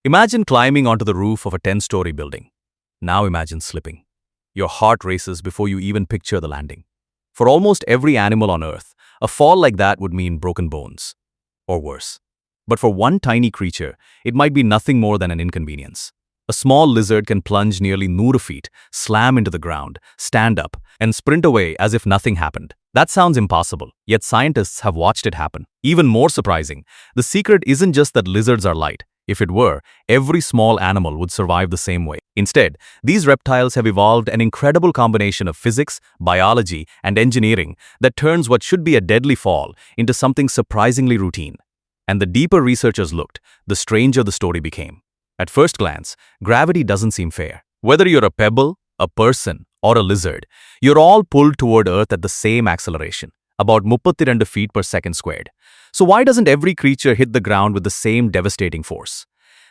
Imagine climbing onto the roof of a 10-story building. Now imagine slipping. Your heart races before you even picture the landing. For almost every animal on Earth, a fall like that would mean broken bones, or worse. But for one tiny creature, it might be nothing more than an inconvenience. A small lizard can plunge nearly 100 feet, slam into the ground, stand up, and sprint away as if nothing happened. That sounds impossible, yet scientists have watched it happen. Even more surprising, the secret isn't just that lizards are light. If it were, every small animal would survive the same way. Instead, these reptiles have evolved an incredible combination of physics, biology, and engineering that turns what should be a deadly fall into something surprisingly routine. And the deeper researchers looked, the stranger the story became. At first glance, gravity doesn't seem fair. Whether you're a pebble, a person, or a lizard, you're all pulled toward Earth at the same acceleration, about 32 feet per second squared. So why doesn't every creature hit the ground with the same devastating force?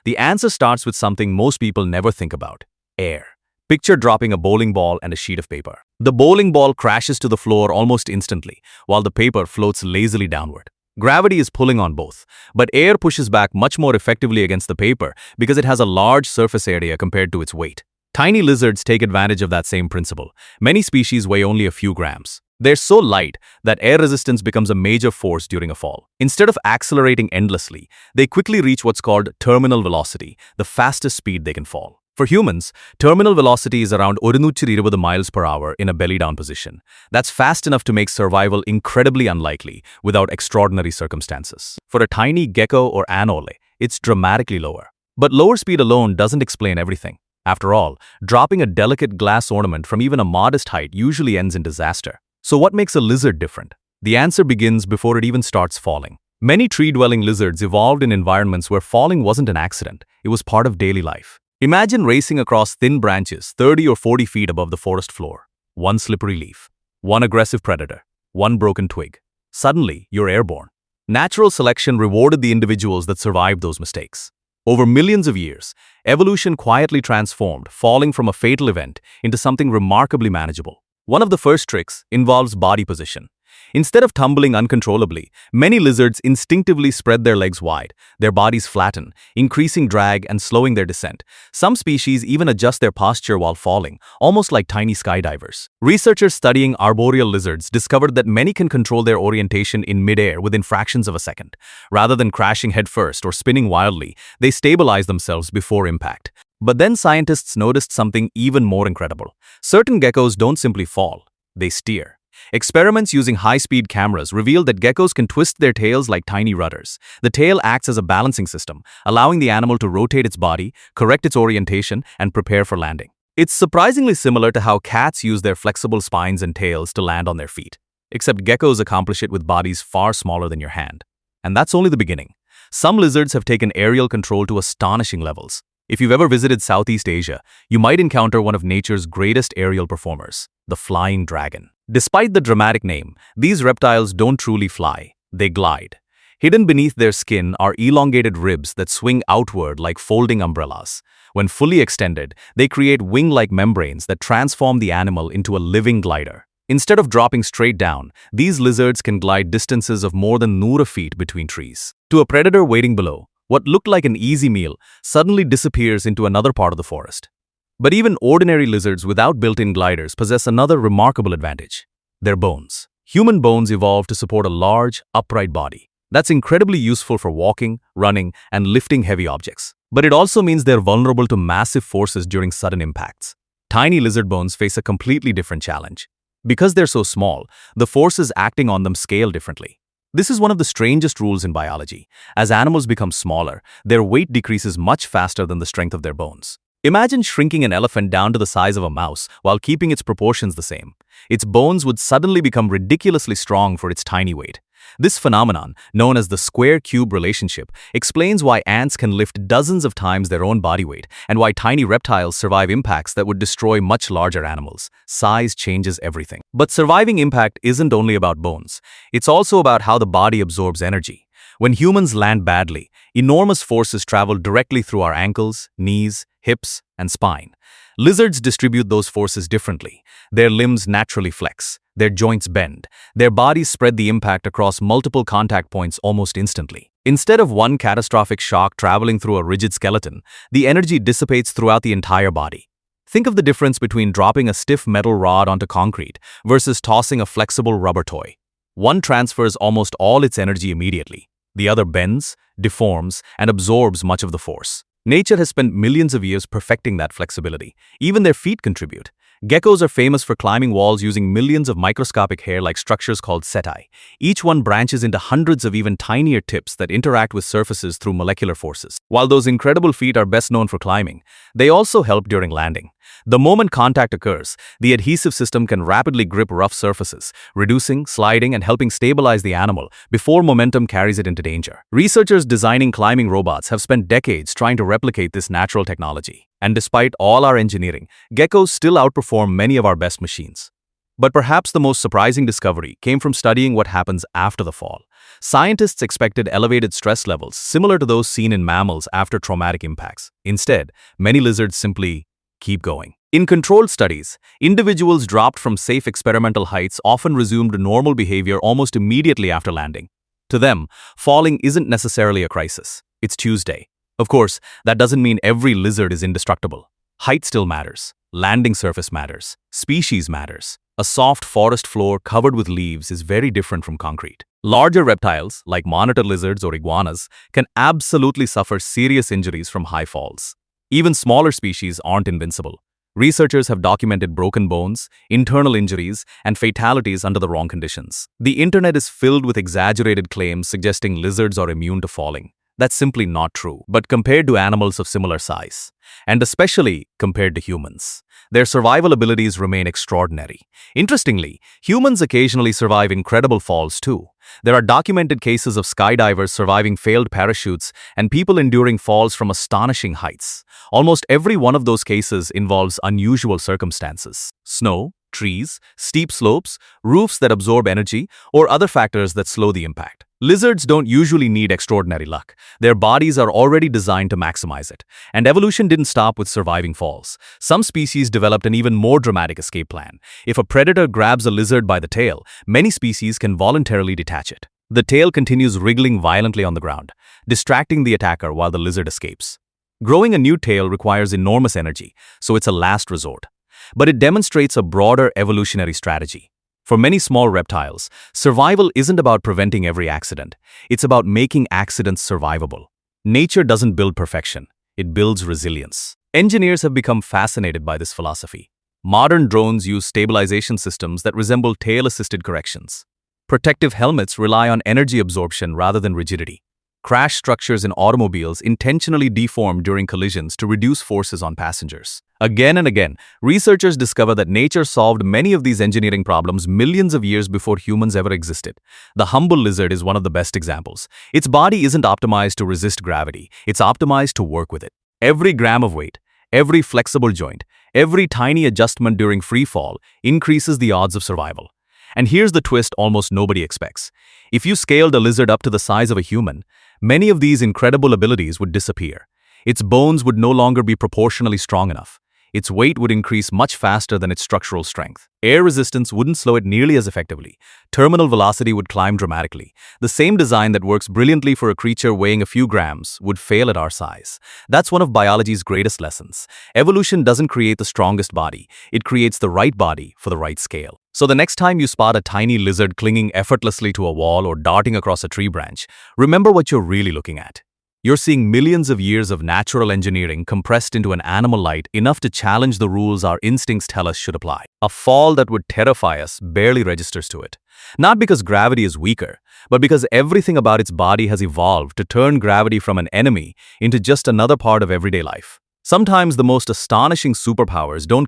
The answer starts with something most people never think about: air. Picture dropping a bowling ball and a sheet of paper. The bowling ball crashes to the floor almost instantly, while the paper floats lazily downward. Gravity is pulling on both, but air pushes back much more effectively against the paper because it has a large surface area compared to its weight. Tiny lizards take advantage of that same principle. Many species weigh only a few grams. They're so light that air resistance becomes a major force during a fall. Instead of accelerating endlessly, they quickly reach what's called terminal velocity, the fastest speed they can fall. For humans, terminal velocity is around 120 miles per hour in a belly-down position. That's fast enough to make survival incredibly unlikely without extraordinary circumstances. For a tiny gecko or anole, it's dramatically lower. But lower speed alone doesn't explain everything. After all, dropping a delicate glass ornament from even a modest height usually ends in disaster. So what makes a lizard different? The answer begins before it even starts falling. Many tree-dwelling lizards evolved in environments where falling wasn't an accident, it was part of daily life. Imagine racing across thin branches 30 or 40 feet above the forest floor. One slippery leaf, one aggressive predator, one broken twig. Suddenly, you're airborne. Natural selection rewarded the individuals that survived those mistakes. Over millions of years, evolution quietly transformed falling from a fatal event into something remarkably manageable. One of the first tricks involves body position. Instead of tumbling uncontrollably, many lizards instinctively spread their legs wide, their bodies flatten, increasing drag and slowing their descent. Some species even adjust their posture while falling, almost like tiny skydivers. Researchers studying arboreal lizards discovered that many can control their orientation in midair within fractions of a second. Rather than crashing headfirst or spinning wildly, they stabilize themselves before impact. But then scientists noticed something even more incredible. Certain geckos don't simply fall, they steer. Experiments using high-speed cameras revealed that geckos can twist their tails like tiny rudders. The tail acts as a balancing system, allowing the animal to rotate its body, correct its orientation, and prepare for landing. It's surprisingly similar to how cats use their flexible spines and tails to land on their feet. Except geckos accomplish it with bodies far smaller than your hand. And that's only the beginning. Some lizards have taken aerial control to astonishing levels. If you've ever visited Southeast Asia, you might encounter one of nature's greatest aerial performers, the flying dragon. Despite the dramatic name, these reptiles don't truly fly, they glide. Hidden beneath their skin are elongated ribs that swing outward like folding umbrellas. When fully extended, they create wing-like membranes that transform the animal into a living glider. Instead of dropping straight down, these lizards can glide distances of more than 100 feet between trees. To a predator waiting below, what looked like an easy meal suddenly disappears into another part of the forest. But even ordinary lizards without built-in gliders possess another remarkable advantage: their bones. Human bones evolved to support a large, upright body. That's incredibly useful for walking, running, and lifting heavy objects. But it also means they're vulnerable to massive forces during sudden impacts. Tiny lizard bones face a completely different challenge. Because they're so small, the forces acting on them scale differently. This is one of the strangest rules in biology. As animals become smaller, their weight decreases much faster than the strength of their bones. Imagine shrinking an elephant down to the size of a mouse while keeping its proportions the same. Its bones would suddenly become ridiculously strong for its tiny weight. This phenomenon, known as the square-cube relationship, explains why ants can lift dozens of times their own body weight and why tiny reptiles survive impacts that would destroy much larger animals. Size changes everything. But surviving impact isn't only about bones. It's also about how the body absorbs energy. When humans land badly, enormous forces travel directly through our ankles, knees, hips, and spine. Lizards distribute those forces differently. Their limbs naturally flex, their joints bend, their bodies spread the impact across multiple contact points almost instantly. Instead of one catastrophic shock traveling through a rigid skeleton, the energy dissipates throughout the entire body. Think of the difference between dropping a stiff metal rod onto concrete versus tossing a flexible rubber toy. One transfers almost all its energy immediately. The other bends, deforms, and absorbs much of the force. Nature has spent millions of years perfecting that flexibility. Even their feet contribute. Geckos are famous for climbing walls using millions of microscopic hair-like structures called setae. Each one branches into hundreds of even tinier tips that interact with surfaces through molecular forces. While those incredible feet are best known for climbing, they also help during landing. The moment contact occurs, the adhesive system can rapidly grip rough surfaces, reducing, sliding, and helping stabilize the animal before momentum carries it into danger. Researchers designing climbing robots have spent decades trying to replicate this natural technology. And despite all our engineering, geckos still outperform many of our best machines. But perhaps the most surprising discovery came from studying what happens after the fall. Scientists expected elevated stress levels similar to those seen in mammals after traumatic impacts. Instead, many lizards simply keep going. In controlled studies, individuals dropped from safe experimental heights often resumed normal behavior almost immediately after landing. To them, falling isn't necessarily a crisis. It's Tuesday. Of course, that doesn't mean every lizard is indestructible. Height still matters. Landing surface matters. Species matters. A soft forest floor covered with leaves is very different from concrete. Larger reptiles, like monitor lizards or iguanas, can absolutely suffer serious injuries from high falls. Even smaller species aren't invincible. Researchers have documented broken bones, internal injuries, and fatalities under the wrong conditions. The internet is filled with exaggerated claims suggesting lizards are immune to falling. That's simply not true. But compared to animals of similar size, and especially compared to humans, their survival abilities remain extraordinary. Interestingly, humans occasionally survive incredible falls too. There are documented cases of skydivers surviving failed parachutes and people enduring falls from astonishing heights. Almost every one of those cases involves unusual circumstances: snow, trees, steep slopes, roofs that absorb energy, or other factors that slow the impact. Lizards don't usually need extraordinary luck. Their bodies are already designed to maximize it. And evolution didn't stop with surviving falls. Some species developed an even more dramatic escape plan. If a predator grabs a lizard by the tail, many species can voluntarily detach it. The tail continues wriggling violently on the ground, distracting the attacker while the lizard escapes. Growing a new tail requires enormous energy, so it's a last resort. But it demonstrates a broader evolutionary strategy. For many small reptiles, survival isn't about preventing every accident. It's about making accidents survivable. Nature doesn't build perfection. It builds resilience. Engineers have become fascinated by this philosophy. Modern drones use stabilization systems that resemble tail-assisted corrections. Protective helmets rely on energy absorption rather than rigidity. Crash structures in automobiles intentionally deform during collisions to reduce forces on passengers. Again and again, researchers discover that nature solved many of these engineering problems millions of years before humans ever existed. The humble lizard is one of the best examples. Its body isn't optimized to resist gravity. It's optimized to work with it. Every gram of weight, every flexible joint, every tiny adjustment during free fall increases the odds of survival. And here's the twist almost nobody expects. If you scaled a lizard up to the size of a human, many of these incredible abilities would disappear. Its bones would no longer be proportionally strong enough. Its weight would increase much faster than its structural strength. Air resistance wouldn't slow it nearly as effectively. Terminal velocity would climb dramatically. The same design that works brilliantly for a creature weighing a few grams would fail at our size. That's one of biology's greatest lessons. Evolution doesn't create the strongest body. It creates the right body for the right scale. So the next time you spot a tiny lizard clinging effortlessly to a wall or darting across a tree branch, remember what you're really looking at. You're seeing millions of years of natural engineering compressed into an animal light enough to challenge the rules our instincts tell us should apply. A fall that would terrify us barely registers to it. Not because gravity is weaker, but because everything about its body has evolved to turn gravity from an enemy into just another part of everyday life. Sometimes the most astonishing superpowers don't